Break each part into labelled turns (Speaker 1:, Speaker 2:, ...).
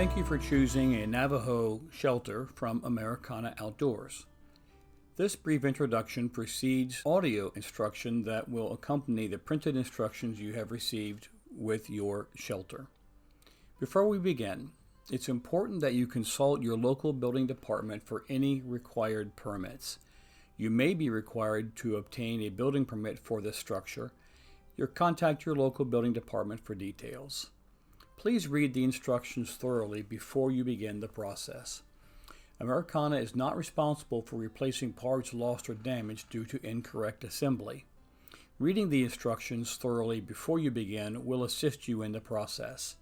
Speaker 1: Thank you for choosing a Navajo shelter from Americana Outdoors. This brief introduction precedes audio instruction that will accompany the printed instructions you have received with your shelter. Before we begin, it's important that you consult your local building department for any required permits. You may be required to obtain a building permit for this structure. Contact your local building department for details. Please read the instructions thoroughly before you begin the process. Americana is not responsible for replacing parts lost or damaged due to incorrect assembly. Reading the instructions thoroughly before you begin will assist you in the process.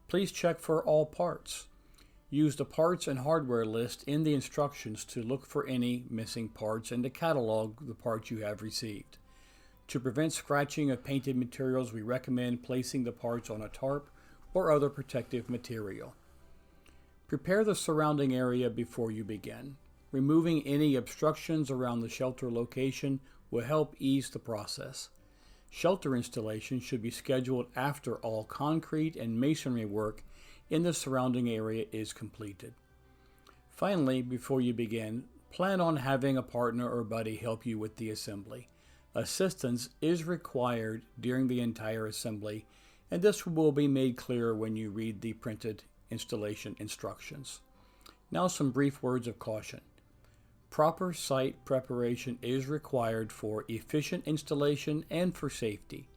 Speaker 1: Please check for all parts. Use the parts and hardware list in the instructions to look for any missing parts and to catalog the parts you have received. To prevent scratching of painted materials, we recommend placing the parts on a tarp or other protective material. Prepare the surrounding area before you begin. Removing any obstructions around the shelter location will help ease the process. Shelter installation should be scheduled after all concrete and masonry work in the surrounding area is completed. Finally, before you begin, plan on having a partner or buddy help you with the assembly. Assistance is required during the entire assembly, and this will be made clear when you read the printed installation instructions. Now some brief words of caution. Proper site preparation is required for efficient installation and for safety.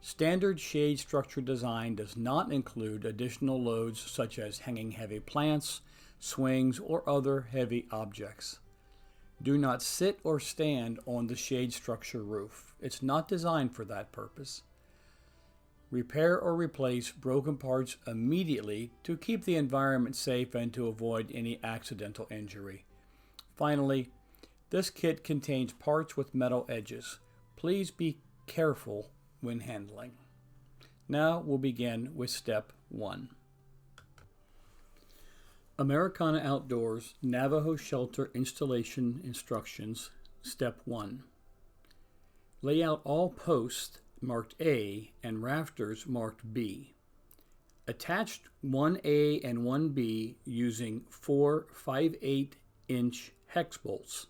Speaker 1: Standard shade structure design does not include additional loads such as hanging heavy plants, swings, or other heavy objects. Do not sit or stand on the shade structure roof. It's not designed for that purpose. Repair or replace broken parts immediately to keep the environment safe and to avoid any accidental injury. Finally, this kit contains parts with metal edges. Please be careful when handling. Now we'll begin with step 1. Americana Outdoors Navajo Shelter Installation Instructions. Step 1. Lay out all posts marked A and rafters marked B. Attach 1A and 1B using 4 5/8-inch hex bolts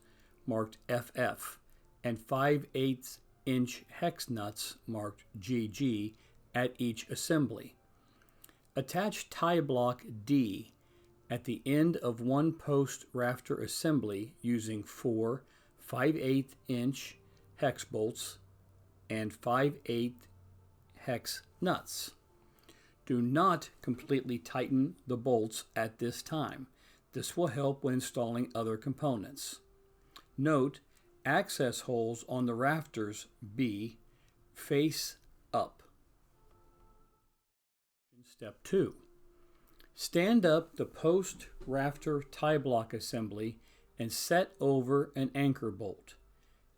Speaker 1: marked FF and 5/8-inch hex nuts marked GG at each assembly. Attach tie block D at the end of one post rafter assembly using 4 5/8-inch hex bolts and 5/8 hex nuts. Do not completely tighten the bolts at this time. This will help when installing other components. Note, access holes on the rafters B face up. Step 2. Stand up the post rafter tie block assembly and set over an anchor bolt.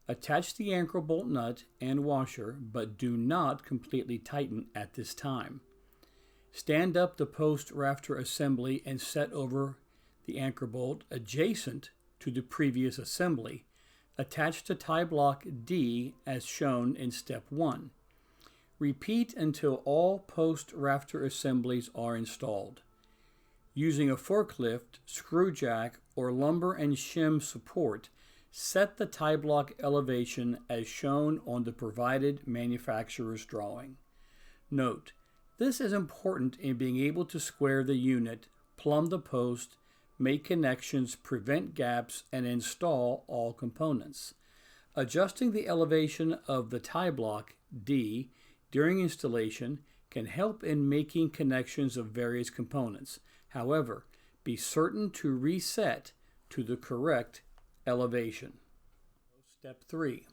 Speaker 1: Attach the anchor bolt nut and washer, but do not completely tighten at this time. Stand up the post rafter assembly and set over the anchor bolt adjacent to the previous assembly. Attach the tie block D as shown in step 1. Repeat until all post rafter assemblies are installed. Using a forklift, screw jack, or lumber and shim support, set the tie block elevation as shown on the provided manufacturer's drawing. Note, this is important in being able to square the unit, plumb the post, make connections, prevent gaps, and install all components. Adjusting the elevation of the tie block D during installation can help in making connections of various components. However, be certain to reset to the correct elevation. Step 3.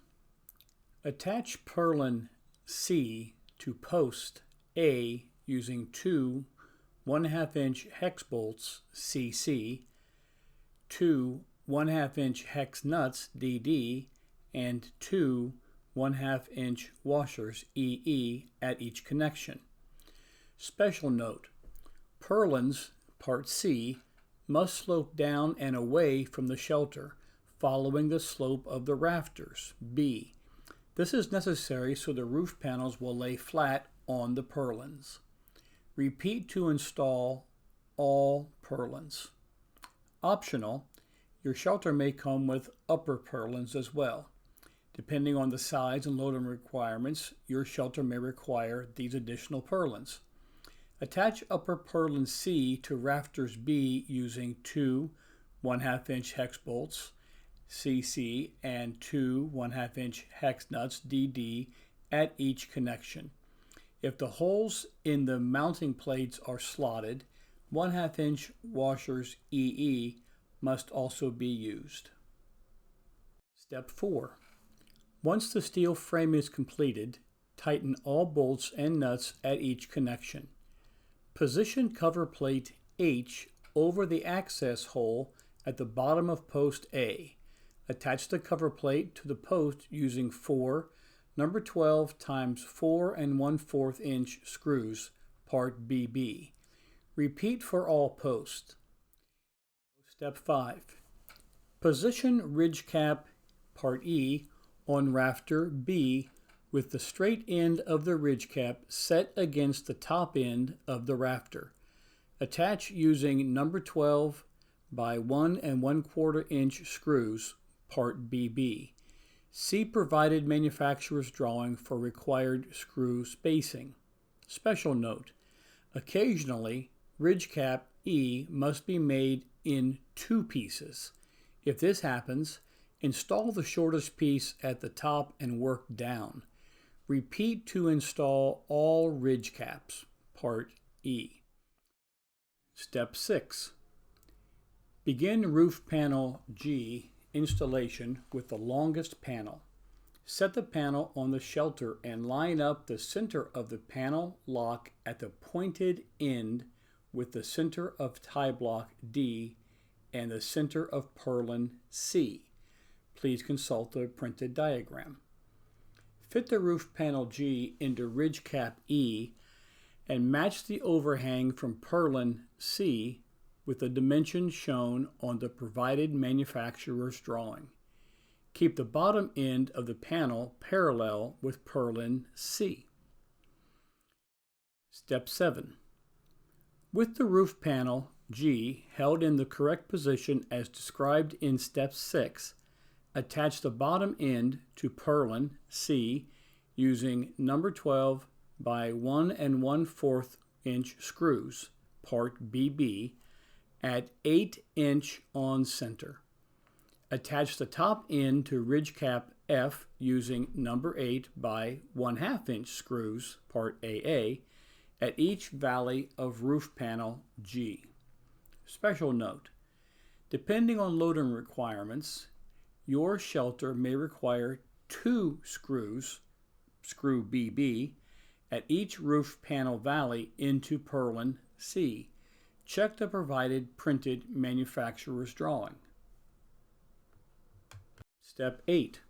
Speaker 1: Attach purlin C to post A using 2 1/2-inch hex bolts CC, 2 1/2-inch hex nuts DD, and 2 1/2-inch washers EE at each connection. Special note, purlins part C must slope down and away from the shelter, following the slope of the rafters, B. This is necessary so the roof panels will lay flat on the purlins. Repeat to install all purlins. Optional, your shelter may come with upper purlins as well. Depending on the size and loading requirements, your shelter may require these additional purlins. Attach upper purlin C to rafters B using two 1/2 inch hex bolts CC and two 1/2 inch hex nuts DD at each connection. If the holes in the mounting plates are slotted, 1/2 inch washers EE must also be used. Step 4. Once the steel frame is completed, tighten all bolts and nuts at each connection. Position cover plate H over the access hole at the bottom of post A. Attach the cover plate to the post using four number 12 times 4 1/4 inch screws, part BB. Repeat for all posts. Step 5. Position ridge cap part E on rafter B with the straight end of the ridge cap set against the top end of the rafter. Attach using number 12 by 1 1/4 inch screws, part BB. See provided manufacturer's drawing for required screw spacing. Special note, occasionally ridge cap E must be made in two pieces. If this happens, install the shortest piece at the top and work down. Repeat to install all ridge caps, part E. Step 6. Begin roof panel G installation with the longest panel. Set the panel on the shelter and line up the center of the panel lock at the pointed end with the center of tie block D and the center of purlin C. Please consult the printed diagram. Fit the roof panel G into ridge cap E and match the overhang from purlin C with the dimensions shown on the provided manufacturer's drawing. Keep the bottom end of the panel parallel with purlin C. Step 7. With the roof panel G held in the correct position as described in Step 6, attach the bottom end to purlin C using number 12 by 1 1/4 inch screws, part BB, at 8 inch on center. Attach the top end to ridge cap F using number 8 by 1/2 inch screws, part AA, at each valley of roof panel G. Special note, depending on loading requirements, your shelter may require two screws, screw BB, at each roof panel valley into purlin C. Check the provided printed manufacturer's drawing. Step 8.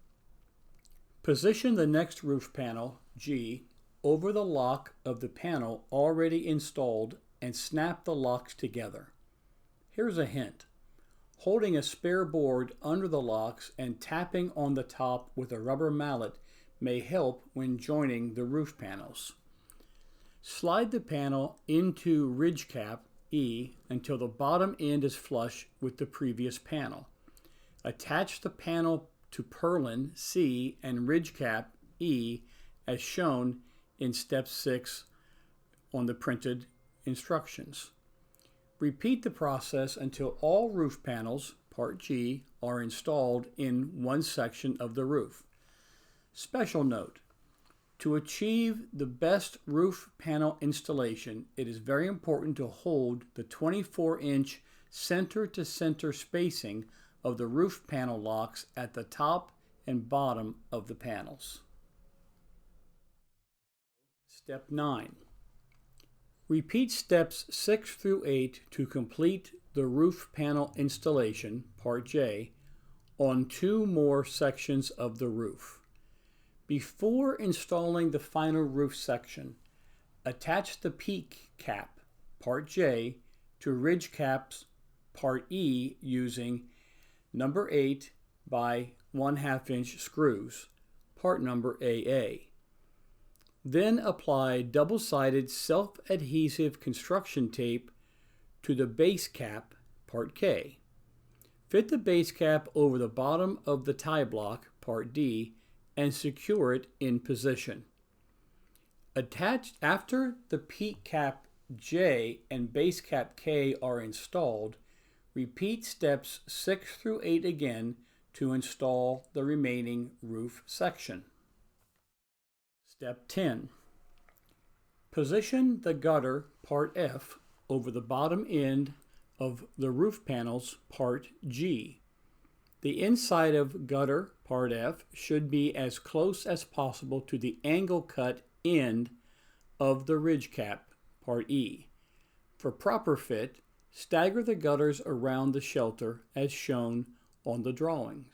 Speaker 1: Position the next roof panel G over the lock of the panel already installed and snap the locks together. Here's a hint. Holding a spare board under the locks and tapping on the top with a rubber mallet may help when joining the roof panels. Slide the panel into ridge cap E until the bottom end is flush with the previous panel. Attach the panel to purlin C and ridge cap E as shown in Step 6 on the printed instructions. Repeat the process until all roof panels, part G, are installed in one section of the roof. Special note, to achieve the best roof panel installation, it is very important to hold the 24-inch center-to-center spacing of the roof panel locks at the top and bottom of the panels. Step 9. Repeat steps 6 through 8 to complete the roof panel installation, part J, on two more sections of the roof. Before installing the final roof section, attach the peak cap, part J, to ridge caps, part E, using number 8 by 1/2 inch screws, part number AA. Then apply double-sided self-adhesive construction tape to the base cap, part K. Fit the base cap over the bottom of the tie block, part D, and secure it in position. After the peak cap J and base cap K are installed, repeat steps 6 through 8 again to install the remaining roof section. Step 10. Position the gutter, part F, over the bottom end of the roof panels, part G. The inside of gutter, part F, should be as close as possible to the angle cut end of the ridge cap, part E. For proper fit, stagger the gutters around the shelter as shown on the drawings.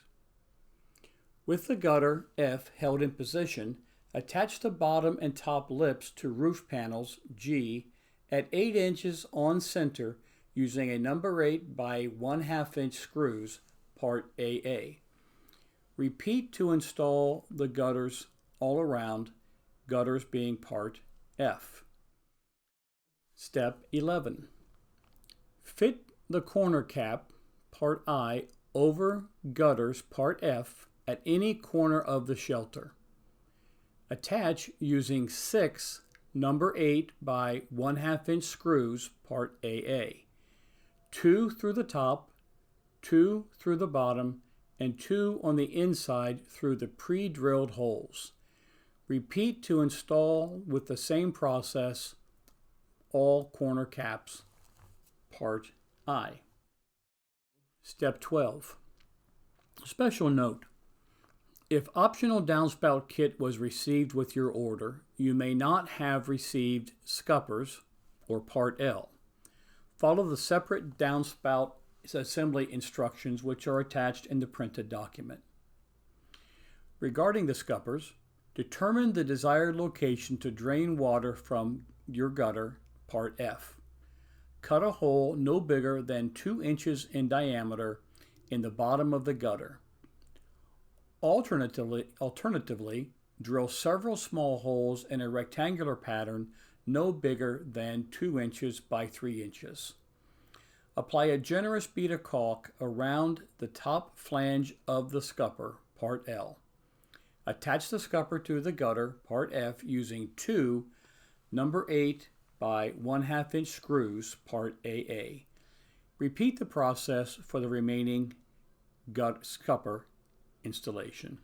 Speaker 1: With the gutter F held in position, attach the bottom and top lips to roof panels G at 8 inches on center using a number 8 by 1/2 inch screws, part AA. Repeat to install the gutters all around, gutters being part F. Step 11. Fit the corner cap, part I, over gutters, part F, at any corner of the shelter. Attach using 6 number 8 by 1/2 inch screws, part AA. 2 through the top, 2 through the bottom, and 2 on the inside through the pre-drilled holes. Repeat to install with the same process all corner caps, part I. Step 12. Special note. If optional downspout kit was received with your order, you may not have received scuppers, or part L. Follow the separate downspout assembly instructions which are attached in the printed document. Regarding the scuppers, determine the desired location to drain water from your gutter, part F. Cut a hole no bigger than 2 inches in diameter in the bottom of the gutter. Alternatively, drill several small holes in a rectangular pattern no bigger than 2 inches by 3 inches. Apply a generous bead of caulk around the top flange of the scupper, part L. Attach the scupper to the gutter, part F, using 2 number 8 by 1/2 inch screws, part AA. Repeat the process for the remaining scupper installation.